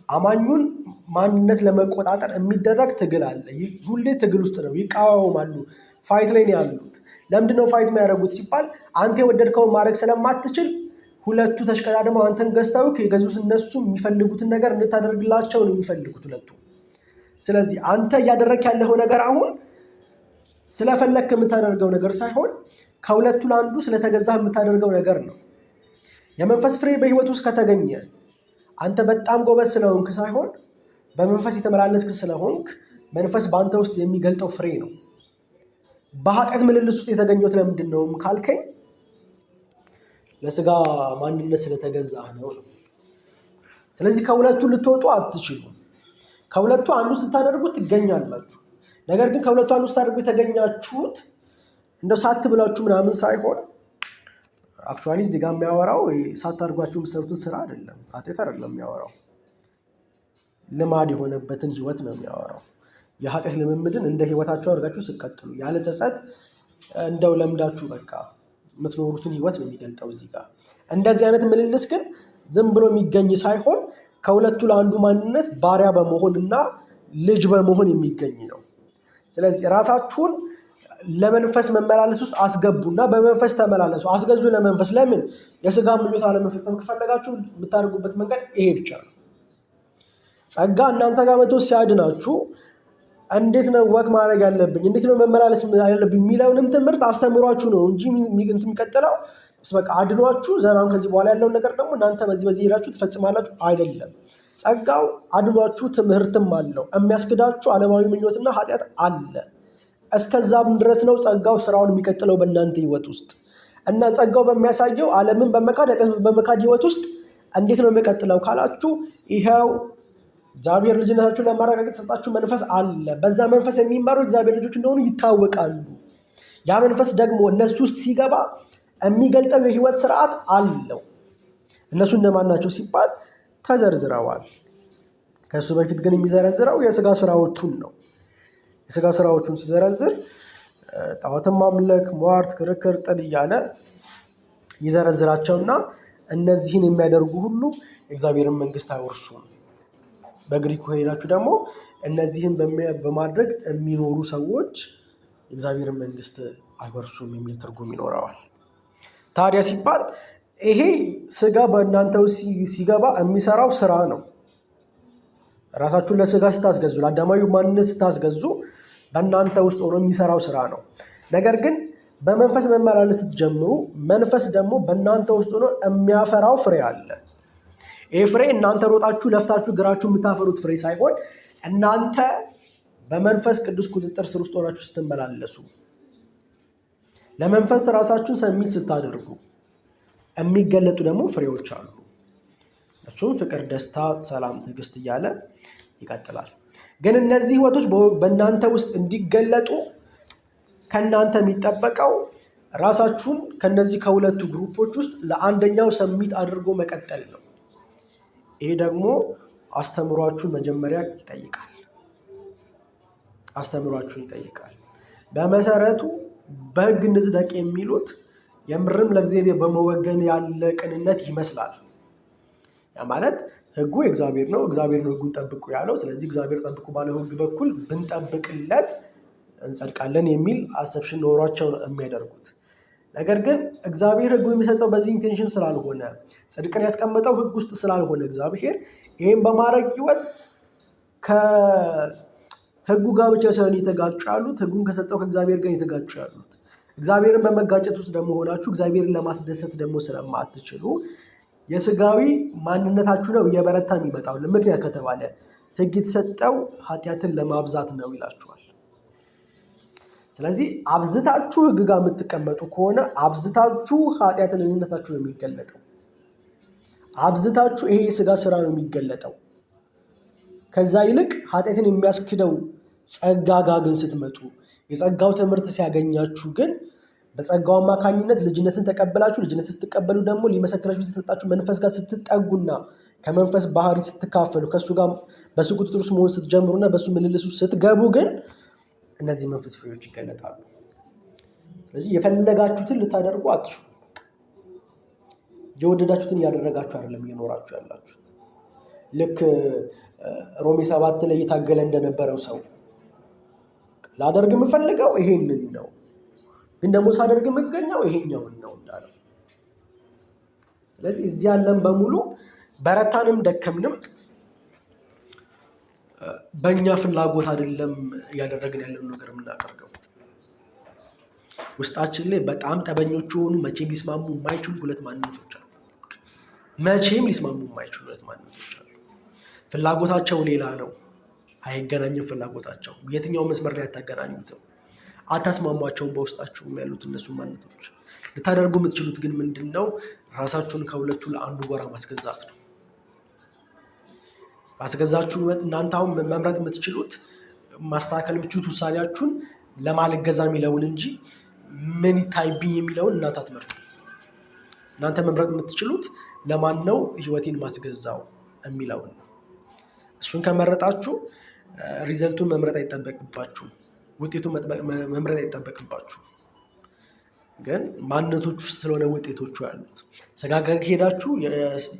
አማኙን ማንነት ለመቆጣጠር የሚደረግ ትግል አለ። ሁሌ ትግል ውስጥ ነው፣ ይቃወማሉ፣ ፋይት ላይ ነው ያሉት። ለምንድነው ፋይት የሚያደርጉት ሲባል አንተ የወደድከውን ማድረግ ስለማትችል ሁለቱ ተሽቀዳድመው አንተን ገዝተው የገዙት እነሱ የሚፈልጉትን ነገር እንድታደርግላቸው ነው የሚፈልጉት ሁለቱ። ስለዚህ አንተ እያደረክ ያለው ነገር አሁን ስለፈለክ የምታደርገው ነገር ሳይሆን ከሁለቱ ለአንዱ ስለተገዛህ የምታደርገው ነገር ነው። የመንፈስ ፍሬ በህይወት ውስጥ ከተገኘ አንተ በጣም ጎበዝ ስለሆንክ ሳይሆን በመንፈስ የተመላለስክ ስለሆንክ መንፈስ በአንተ ውስጥ የሚገልጠው ፍሬ ነው። በኃጢአት ምልልስ ውስጥ የተገኘው ለምንድን ነው ካልከኝ ለስጋ ማንነት ስለተገዛህ ነው። ስለዚህ ከሁለቱ ልትወጡ አትችሉም። ከሁለቱ አንዱ ስታደርጉት ትገኛላችሁ። ነገር ግን ከሁለቱ አንዱ ስታደርጉ የተገኛችሁት እንደ ሳት ብላችሁ ምናምን ሳይሆን አክቹዋሊ እዚህ ጋር የሚያወራው ሳታደርጓችሁ የምትሰሩትን ስራ አይደለም፣ ኃጢአት አይደለም የሚያወራው፣ ልማድ የሆነበትን ህይወት ነው የሚያወራው። የኃጢአት ልምምድን እንደ ህይወታችሁ አድርጋችሁ ስትቀጥሉ ያለ ጸጸት እንደው ለምዳችሁ በቃ የምትኖሩትን ህይወት ነው የሚገልጠው እዚህ ጋር። እንደዚህ አይነት ምልልስ ግን ዝም ብሎ የሚገኝ ሳይሆን ከሁለቱ ለአንዱ ማንነት ባሪያ በመሆንና ልጅ በመሆን የሚገኝ ነው። ስለዚህ ራሳችሁን ለመንፈስ መመላለስ ውስጥ አስገቡና በመንፈስ ተመላለሱ፣ አስገዙ ለመንፈስ። ለምን? የስጋ ምኞት አለመፈጸም ከፈለጋችሁ የምታደርጉበት መንገድ ይሄ ብቻ ነው። ጸጋ እናንተ ጋር መጥቶ ሲያድናችሁ እንዴት ነው ወክ ማድረግ ያለብኝ፣ እንዴት ነው መመላለስ ያለብኝ የሚለውንም ትምህርት አስተምሯችሁ ነው እንጂ የሚቀጥለው በቃ አድኗችሁ ዘናም ከዚህ በኋላ ያለውን ነገር ደግሞ እናንተ በዚህ ሄዳችሁ ትፈጽማላችሁ አይደለም። ጸጋው አድኗችሁ ትምህርትም አለው። የሚያስክዳችሁ ዓለማዊ ምኞትና ኃጢአት አለ። እስከዛም ድረስ ነው ጸጋው ስራውን የሚቀጥለው በእናንተ ህይወት ውስጥ እና ጸጋው በሚያሳየው ዓለምን በመካድ ህይወት ውስጥ እንዴት ነው የሚቀጥለው ካላችሁ ይኸው እግዚአብሔር ልጅነታችሁን ለማረጋገጥ ሰጣችሁ መንፈስ አለ። በዛ መንፈስ የሚመሩ እግዚአብሔር ልጆች እንደሆኑ ይታወቃሉ። ያ መንፈስ ደግሞ እነሱ ውስጥ ሲገባ የሚገልጠው የህይወት ስርዓት አለው። እነሱ እነማን ናቸው ሲባል ተዘርዝረዋል። ከሱ በፊት ግን የሚዘረዝረው የስጋ ስራዎቹን ነው። የስጋ ስራዎቹን ሲዘረዝር ጣዖትን ማምለክ፣ ሟርት፣ ክርክር፣ ጥል እያለ ይዘረዝራቸውና እነዚህን የሚያደርጉ ሁሉ የእግዚአብሔርን መንግስት አይወርሱም። በግሪኩ ሄዳችሁ ደግሞ እነዚህን በማድረግ የሚኖሩ ሰዎች የእግዚአብሔርን መንግስት አይወርሱም የሚል ትርጉም ይኖረዋል። ታዲያ ሲባል ይሄ ስጋ በእናንተ ውስጥ ሲገባ የሚሰራው ስራ ነው። ራሳችሁን ለስጋ ስታስገዙ፣ ለአዳማዊ ማንነት ስታስገዙ በእናንተ ውስጥ ሆኖ የሚሰራው ስራ ነው። ነገር ግን በመንፈስ መመላለስ ስትጀምሩ መንፈስ ደግሞ በእናንተ ውስጥ ሆኖ የሚያፈራው ፍሬ አለ። ይህ ፍሬ እናንተ ሮጣችሁ ለፍታችሁ ግራችሁ የምታፈሩት ፍሬ ሳይሆን እናንተ በመንፈስ ቅዱስ ቁጥጥር ስር ውስጥ ሆናችሁ ስትመላለሱ፣ ለመንፈስ ራሳችሁን ሰሚት ስታደርጉ የሚገለጡ ደግሞ ፍሬዎች አሉ። እሱም ፍቅር፣ ደስታ፣ ሰላም፣ ትዕግስት እያለ ይቀጥላል። ግን እነዚህ ህይወቶች በእናንተ ውስጥ እንዲገለጡ ከእናንተ የሚጠበቀው ራሳችሁን ከነዚህ ከሁለቱ ግሩፖች ውስጥ ለአንደኛው ሰሚት አድርጎ መቀጠል ነው። ይሄ ደግሞ አስተምሯችሁን መጀመሪያ ይጠይቃል። አስተምሯችሁን ይጠይቃል። በመሰረቱ በህግ እንጽደቅ የሚሉት የምርም ለእግዚአብሔር በመወገን ያለ ቅንነት ይመስላል። ያ ማለት ህጉ የእግዚአብሔር ነው፣ እግዚአብሔር ነው ህጉን ጠብቁ ያለው። ስለዚህ እግዚአብሔር ጠብቁ ባለው ህግ በኩል ብንጠብቅለት እንጸድቃለን የሚል አሰብሽን ኖሯቸው የሚያደርጉት። ነገር ግን እግዚአብሔር ህጉ የሚሰጠው በዚህ ኢንቴንሽን ስላልሆነ፣ ጽድቅን ያስቀመጠው ህግ ውስጥ ስላልሆነ እግዚአብሔር ይህም በማድረግ ህይወት ከህጉ ጋር ብቻ ሳይሆን የተጋጩ ያሉት ህጉን ከሰጠው ከእግዚአብሔር ጋር የተጋጩ ያሉት። እግዚአብሔርን በመጋጨት ውስጥ ደግሞ ሆናችሁ እግዚአብሔርን ለማስደሰት ደግሞ ስለማትችሉ የስጋዊ ማንነታችሁ ነው እየበረታ የሚመጣው። ምክንያት ከተባለ ህግ የተሰጠው ኃጢአትን ለማብዛት ነው ይላችኋል። ስለዚህ አብዝታችሁ ህግ ጋር የምትቀመጡ ከሆነ አብዝታችሁ ኃጢአተኝነታችሁ ነው የሚገለጠው። አብዝታችሁ ይሄ የስጋ ስራ ነው የሚገለጠው። ከዛ ይልቅ ኃጢአትን የሚያስክደው ጸጋ ጋር ግን ስትመጡ፣ የጸጋው ትምህርት ሲያገኛችሁ ግን በጸጋው አማካኝነት ልጅነትን ተቀበላችሁ። ልጅነትን ስትቀበሉ ደግሞ ሊመሰክራችሁ የተሰጣችሁ መንፈስ ጋር ስትጠጉና ከመንፈስ ባህሪ ስትካፈሉ ከእሱ ጋር በሱ ቁጥጥር ውስጥ መሆን ስትጀምሩና በሱ ምልልሱ ስትገቡ ግን እነዚህ መንፈስ ፍሬዎች ይገለጣሉ። ስለዚህ የፈለጋችሁትን ልታደርጉ አትችሉም። የወደዳችሁትን እያደረጋችሁ አይደለም እየኖራችሁ ያላችሁት። ልክ ሮሜ 7 ላይ እየታገለ እንደነበረው ሰው ላደርግ የምፈልገው ይሄንን ነው፣ ግን ደግሞ ሳደርግ የምገኘው ይሄኛውን ነው እንዳለው። ስለዚህ እዚህ ያለን በሙሉ በረታንም ደከምንም በእኛ ፍላጎት አይደለም እያደረግን ያለውን ነገር የምናደርገው። ውስጣችን ላይ በጣም ጠበኞች የሆኑ መቼም ሊስማሙ የማይችሉ ሁለት ማንነቶች አሉ። መቼም ሊስማሙ የማይችሉ ሁለት ማንነቶች አሉ። ፍላጎታቸው ሌላ ነው፣ አይገናኝም። ፍላጎታቸው የትኛው መስመር ላይ አታገናኙትም፣ አታስማሟቸውም። በውስጣችሁም ያሉት እነሱ ማንነቶች ልታደርጉ የምትችሉት ግን ምንድን ነው? ራሳችሁን ከሁለቱ ለአንዱ ጎራ ማስገዛት ነው። ማስገዛችሁ እናንተ አሁን መምረጥ የምትችሉት ማስተካከል የምትችሉት ውሳኔያችሁን ለማልገዛ የሚለውን እንጂ ምን ይታይብኝ የሚለውን እናንተ አትመርጡ። እናንተ መምረጥ የምትችሉት ለማን ነው ህይወቴን ማስገዛው የሚለውን ነው። እሱን ከመረጣችሁ ሪዘልቱን መምረጥ አይጠበቅባችሁም፣ ውጤቱን መምረጥ አይጠበቅባችሁም። ግን ማንነቶች ውስጥ ስለሆነ ውጤቶቹ ያሉት ስጋ ጋር ከሄዳችሁ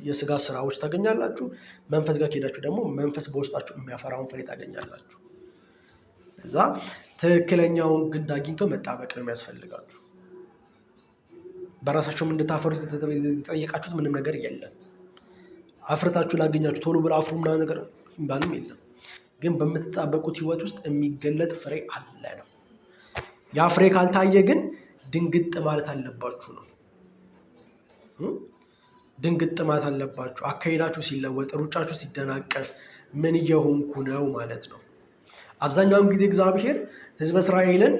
የስጋ ስራዎች ታገኛላችሁ። መንፈስ ጋር ከሄዳችሁ ደግሞ መንፈስ በውስጣችሁ የሚያፈራውን ፍሬ ታገኛላችሁ። እዛ ትክክለኛውን ግንድ አግኝቶ መጣበቅ ነው የሚያስፈልጋችሁ። በራሳችሁም እንድታፈሩ የተጠየቃችሁት ምንም ነገር የለም። አፍርታችሁ ላገኛችሁ ቶሎ ብላ አፍሩ ምናምን ነገር ይባልም የለም። ግን በምትጣበቁት ህይወት ውስጥ የሚገለጥ ፍሬ አለ ነው። ያ ፍሬ ካልታየ ግን ድንግጥ ማለት አለባችሁ ነው። ድንግጥ ማለት አለባችሁ። አካሄዳችሁ ሲለወጥ፣ ሩጫችሁ ሲደናቀፍ ምን እየሆንኩ ነው ማለት ነው። አብዛኛውን ጊዜ እግዚአብሔር ህዝበ እስራኤልን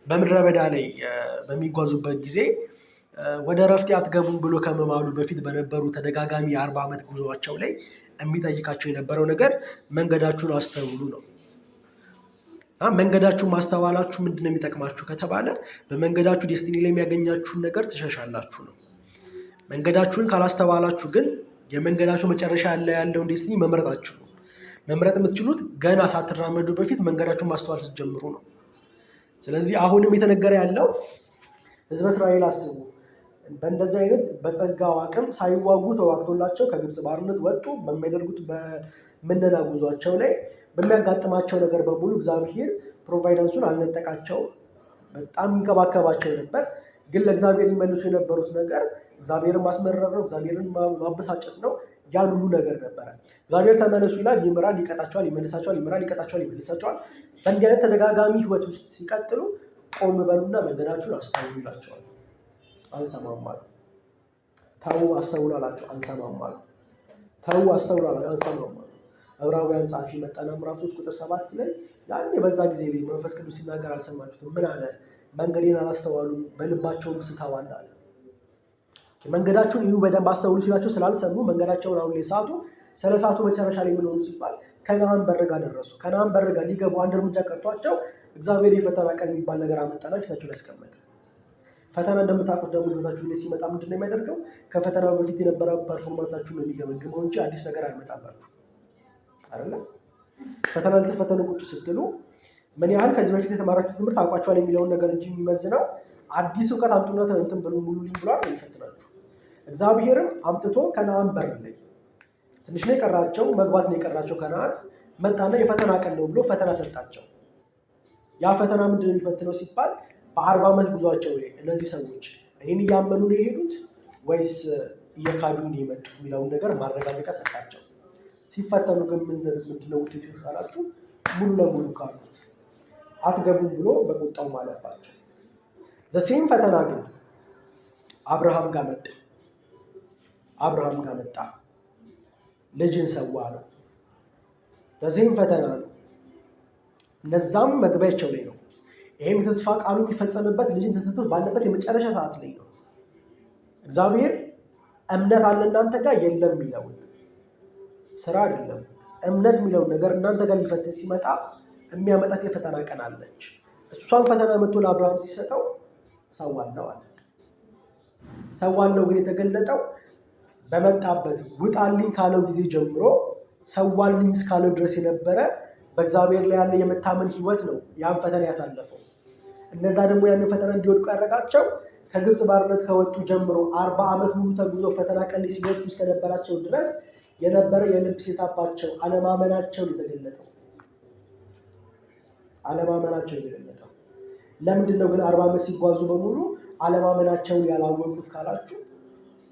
በምድረ በዳ ላይ በሚጓዙበት ጊዜ ወደ ረፍቴ አትገቡም ብሎ ከመማሉ በፊት በነበሩ ተደጋጋሚ የ40 ዓመት ጉዞአቸው ላይ የሚጠይቃቸው የነበረው ነገር መንገዳችሁን አስተውሉ ነው። መንገዳችሁን ማስተዋላችሁ ምንድን ነው የሚጠቅማችሁ ከተባለ በመንገዳችሁ ዴስቲኒ ላይ የሚያገኛችሁን ነገር ትሸሻላችሁ ነው። መንገዳችሁን ካላስተዋላችሁ ግን የመንገዳችሁ መጨረሻ ያለውን ዴስቲኒ መምረጥ አትችሉም። መምረጥ የምትችሉት ገና ሳትራመዱ በፊት መንገዳችሁን ማስተዋል ስትጀምሩ ነው። ስለዚህ አሁንም የተነገረ ያለው ህዝበ እስራኤል አስቡ፣ በእንደዚህ አይነት በጸጋው አቅም ሳይዋጉ ተዋግቶላቸው ከግብፅ ባርነት ወጡ። በሚያደርጉት በምነና ጉዟቸው ላይ በሚያጋጥማቸው ነገር በሙሉ እግዚአብሔር ፕሮቫይደንሱን አልነጠቃቸውም። በጣም ይንከባከባቸው ነበር። ግን ለእግዚአብሔር ሊመልሱ የነበሩት ነገር እግዚአብሔርን ማስመረር ነው፣ እግዚአብሔርን ማበሳጨት ነው። ያን ሁሉ ነገር ነበረ። እግዚአብሔር ተመለሱ ይላል፣ ይምራል፣ ይቀጣቸዋል፣ ይመልሳቸዋል፣ ይምራል፣ ይቀጣቸዋል፣ ይመልሳቸዋል። በእንዲህ አይነት ተደጋጋሚ ህይወት ውስጥ ሲቀጥሉ ቆም በሉና መንገዳችሁን አስተውሉ ይላቸዋል። አንሰማም አሉ። ተው አስተውሉ አላቸው። አንሰማም አሉ። ተው አስተውሉ አላቸው። አንሰማም አሉ። ዕብራውያን ጸሐፊ መጣና ምዕራፍ 3 ቁጥር 7 ላይ ያኔ በዛ ጊዜ ላይ መንፈስ ቅዱስ ሲናገር አልሰማችሁትም? ምን አለ? መንገዴን አላስተዋሉም፣ በልባቸውም ስተዋል አለ። መንገዳችሁን ይሁ በደንብ አስተውሉ ሲላቸው ስላልሰሙ መንገዳቸውን አሁን ላይ ሳቱ። ስለ ሳቱ መጨረሻ ላይ ምን ሆኑ ሲባል ከነዓን በር ጋር ደረሱ። ከነዓን በር ጋር ሊገቡ አንድ እርምጃ ቀርቷቸው እግዚአብሔር የፈተና ቀን የሚባል ነገር አመጣና ፊታቸው ላይ ያስቀመጠ። ፈተና እንደምታውቁት ደግሞ ህይወታችሁ ላይ ሲመጣ ምንድን ነው የሚያደርገው? ከፈተናው በፊት የነበረ ፐርፎርማንሳችሁ ነው የሚገመግመው እንጂ አዲስ ነገር አይመጣባችሁ አይደለ? ፈተና ልትፈተኑ ቁጭ ስትሉ ምን ያህል ከዚህ በፊት የተማራችሁ ትምህርት አውቋችኋል የሚለውን ነገር እንጂ የሚመዝነው አዲስ እውቀት አምጡና እንትን ብሎ ሙሉልኝ ብሏል ይፈትናችሁ። እግዚአብሔርም አምጥቶ ከነዓን በር ላይ ትንሽ ነው የቀራቸው፣ መግባት ነው የቀራቸው። ከነዓን መጣና የፈተና ቀን ነው ብሎ ፈተና ሰጣቸው። ያ ፈተና ምንድን ነው የሚፈትነው ሲባል በ40 ዓመት ጉዟቸው ላይ እነዚህ ሰዎች እኔን እያመኑ ነው የሄዱት ወይስ እየካዱ ነው የመጡት የሚለውን ነገር ማረጋገጫ ሰጣቸው። ሲፈተኑ ግን ምንድነው ውጤቱ ካላችሁ ሙሉ ለሙሉ ካሉት አትገቡም ብሎ በቁጣው ማለባቸው። ዘሴም ፈተና ግን አብርሃም ጋር መጣ። አብርሃም ጋር መጣ፣ ልጅን ሰዋ ነው። ዘሴም ፈተና ነው። እነዛም መግቢያቸው ላይ ነው። ይሄም የተስፋ ቃሉ የሚፈጸምበት ልጅን ተሰጥቶት ባለበት የመጨረሻ ሰዓት ላይ ነው። እግዚአብሔር እምነት አለ እናንተ ጋር የለም የሚለውን ስራ አይደለም፣ እምነት የሚለውን ነገር እናንተ ጋር ሊፈትን ሲመጣ የሚያመጣት የፈተና ቀን አለች። እሷን ፈተና መጥቶ ለአብርሃም ሲሰጠው ሰዋለው አለ። ሰዋለው ግን የተገለጠው በመጣበት ውጣልኝ ካለው ጊዜ ጀምሮ ሰዋልኝ እስካለው ድረስ የነበረ በእግዚአብሔር ላይ ያለ የመታመን ህይወት ነው ያን ፈተና ያሳለፈው። እነዛ ደግሞ ያንን ፈተና እንዲወድቁ ያደረጋቸው ከግብፅ ባርነት ከወጡ ጀምሮ 40 ዓመት ሙሉ ተጉዞ ፈተና ቀን ሲደርሱ እስከነበራቸው ድረስ የነበረ የልብ ሴታባቸው አለማመናቸው የተገለጠው። ለምንድን ነው ግን 40 ዓመት ሲጓዙ በሙሉ አለማመናቸውን ያላወቁት ካላችሁ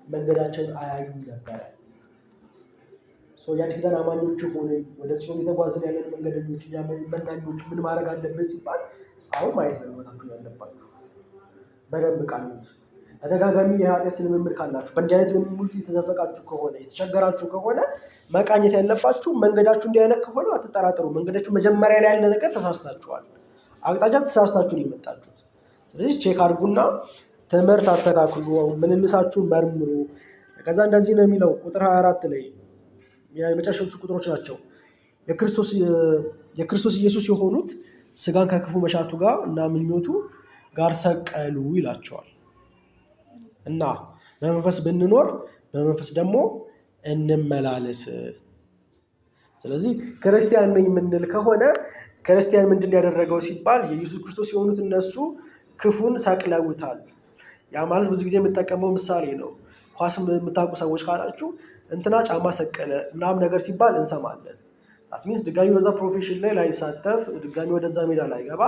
መንገዳቸውን አያዩም ነበረ። የአዲስ ኪዳን አማኞች ሆነ ወደ ጽዮን የተጓዝን ያለን መንገደኞች እኛ መናኞች ምን ማድረግ አለበት ሲባል አሁን ማየት ነው ህይወታችሁን ያለባችሁ። በደንብ ቃሉት። ተደጋጋሚ የኃጢአት ልምምድ ካላችሁ በእንዲህ አይነት ልምምድ ውስጥ የተዘፈቃችሁ ከሆነ የተቸገራችሁ ከሆነ መቃኘት ያለባችሁ መንገዳችሁ እንዲህ አይነት ከሆነ አትጠራጠሩ። መንገዳችሁ መጀመሪያ ላይ ያለ ነገር ተሳስታችኋል። አቅጣጫ ተሳስታችሁ ነው የመጣችሁት። ስለዚህ ቼክ አድርጉና ትምህርት አስተካክሉ፣ ምልልሳችሁን መርምሩ። ከዛ እንደዚህ ነው የሚለው ቁጥር 24 ላይ የመጨረሻዎቹ ቁጥሮች ናቸው። የክርስቶስ ኢየሱስ የሆኑት ስጋን ከክፉ መሻቱ ጋር እና ምኞቱ ጋር ሰቀሉ ይላቸዋል። እና በመንፈስ ብንኖር በመንፈስ ደግሞ እንመላለስ። ስለዚህ ክርስቲያን ነኝ የምንል ከሆነ ክርስቲያን ምንድን ያደረገው ሲባል የኢየሱስ ክርስቶስ የሆኑት እነሱ ክፉን ሰቅለውታል። ያ ማለት ብዙ ጊዜ የምጠቀመው ምሳሌ ነው። ኳስ የምታውቁ ሰዎች ካላችሁ እንትና ጫማ ሰቀለ ምናምን ነገር ሲባል እንሰማለን። አስሚንስ ድጋሚ በዛ ፕሮፌሽን ላይ ላይሳተፍ ድጋሚ ወደዛ ሜዳ ላይ ገባ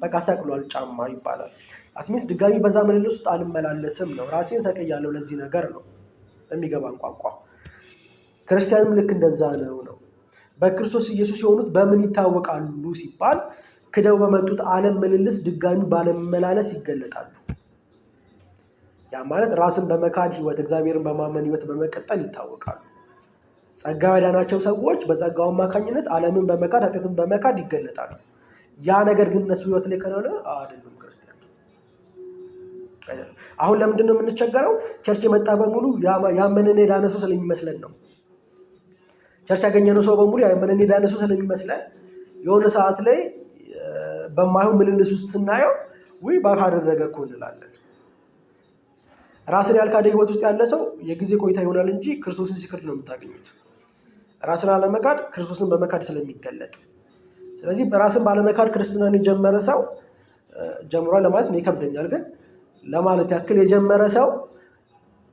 በቃ ሰቅሏል ጫማ ይባላል። አስሚንስ ድጋሚ በዛ ምልልስ ውስጥ አልመላለስም ነው፣ ራሴን ሰቅያለሁ ለዚህ ነገር ነው የሚገባን ቋንቋ። ክርስቲያንም ልክ እንደዛ ነው። በክርስቶስ ኢየሱስ የሆኑት በምን ይታወቃሉ ሲባል ክደው በመጡት ዓለም ምልልስ ድጋሚ ባለመመላለስ ይገለጣሉ። ያ ማለት ራስን በመካድ ህይወት እግዚአብሔርን በማመን ህይወት በመቀጠል ይታወቃሉ። ጸጋ ያዳናቸው ሰዎች በጸጋው አማካኝነት ዓለምን በመካድ ኃጢአትን በመካድ ይገለጣሉ። ያ ነገር ግን እነሱ ህይወት ላይ ከሆነ አይደሉም ክርስቲያን። አሁን ለምንድን ነው የምንቸገረው? ቸርች የመጣ በሙሉ ያመንን የዳነ ሰው ስለሚመስለን ነው። ቸርች ያገኘነው ሰው በሙሉ ያመንን የዳነ ሰው ስለሚመስለን የሆነ ሰዓት ላይ በማይሆን ምልልስ ውስጥ ስናየው ውይ ባካ አደረገ እኮ እንላለን። ራስን ያልካደ ህይወት ውስጥ ያለ ሰው የጊዜ ቆይታ ይሆናል እንጂ ክርስቶስን ሲክድ ነው የምታገኙት። ራስን አለመካድ ክርስቶስን በመካድ ስለሚገለጥ። ስለዚህ በራስን ባለመካድ ክርስትናን የጀመረ ሰው ጀምሯል ለማለት ነው ይከብደኛል፣ ግን ለማለት ያክል የጀመረ ሰው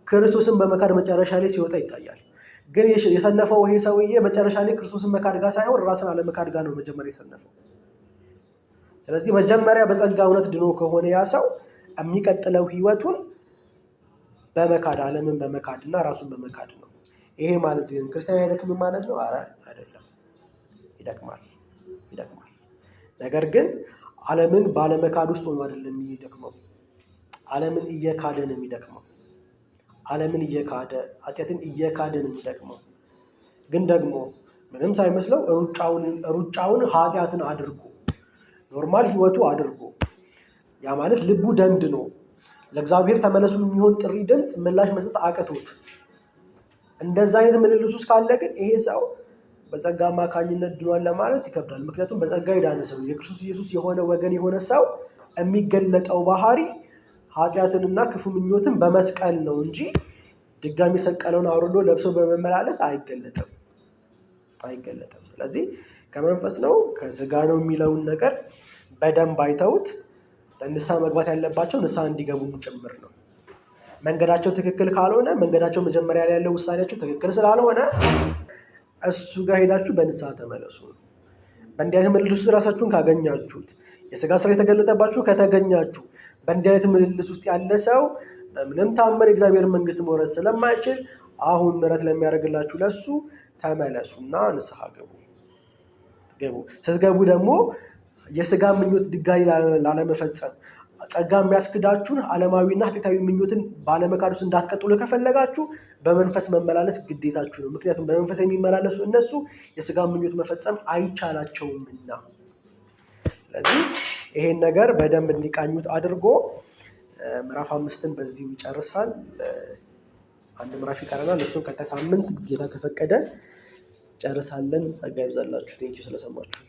ክርስቶስን በመካድ መጨረሻ ላይ ሲወጣ ይታያል። ግን የሰነፈው ይሄ ሰውዬ መጨረሻ ላይ ክርስቶስን መካድ ጋር ሳይሆን ራስን አለመካድ ጋር ነው መጀመሪያ የሰነፈው። ስለዚህ መጀመሪያ በጸጋ እውነት ድኖ ከሆነ ያ ሰው የሚቀጥለው ህይወቱን በመካድ ዓለምን በመካድ እና ራሱን በመካድ ነው። ይሄ ማለት ግን ክርስቲያን አይደክምም ማለት ነው? ኧረ አይደለም፣ ይደክማል። ነገር ግን ዓለምን ባለመካድ ውስጥ ሆኖ አይደለም የሚደክመው። ዓለምን እየካደ ነው የሚደክመው። ዓለምን እየካደ ኃጢአትን እየካደ ነው የሚደክመው። ግን ደግሞ ምንም ሳይመስለው ሩጫውን ኃጢአትን አድርጎ ኖርማል ህይወቱ አድርጎ ያ ማለት ልቡ ደንድኖ ለእግዚአብሔር ተመለሱ የሚሆን ጥሪ ድምፅ ምላሽ መስጠት አቅቶት እንደዛ አይነት ምልልስ ውስጥ ካለ ግን ይሄ ሰው በጸጋ አማካኝነት ድኗል ለማለት ይከብዳል። ምክንያቱም በጸጋ የዳነ ሰው የክርስቶስ ኢየሱስ የሆነ ወገን የሆነ ሰው የሚገለጠው ባህሪ ኃጢአትንና ክፉ ምኞትን በመስቀል ነው እንጂ ድጋሚ ሰቀለውን አውርዶ ለብሶ በመመላለስ አይገለጥም። ስለዚህ ከመንፈስ ነው ከስጋ ነው የሚለውን ነገር በደንብ አይተውት ንስሐ መግባት ያለባቸው ንስሐ እንዲገቡ ጭምር ነው። መንገዳቸው ትክክል ካልሆነ መንገዳቸው መጀመሪያ ላይ ያለው ውሳኔያቸው ትክክል ስላልሆነ እሱ ጋር ሄዳችሁ በንስሐ ተመለሱ። በእንዲህ አይነት ምልልስ ውስጥ ራሳችሁን ካገኛችሁት የስጋ ስራ የተገለጠባችሁ ከተገኛችሁ በእንዲህ አይነት ምልልስ ውስጥ ያለ ሰው በምንም ታምር የእግዚአብሔር መንግስት መውረስ ስለማይችል አሁን ምሕረት ለሚያደርግላችሁ ለሱ ተመለሱና ንስሐ ግቡ። ስትገቡ ደግሞ የስጋ ምኞት ድጋሚ ላለመፈጸም ጸጋ የሚያስክዳችሁን ዓለማዊና ኃጢአታዊ ምኞትን ባለመካድ ውስጥ እንዳትቀጥሉ ከፈለጋችሁ በመንፈስ መመላለስ ግዴታችሁ ነው። ምክንያቱም በመንፈስ የሚመላለሱ እነሱ የስጋ ምኞት መፈጸም አይቻላቸውምና። ስለዚህ ይሄን ነገር በደንብ እንዲቃኙት አድርጎ ምዕራፍ 5ን በዚሁ ይጨርሳል። አንድ ምዕራፍ ይቀረናል። እሱን ቀጣይ ሳምንት ጌታ ከፈቀደ ጨርሳለን። ጸጋ ይብዛላችሁ። ቴንኪው ስለሰማችሁ።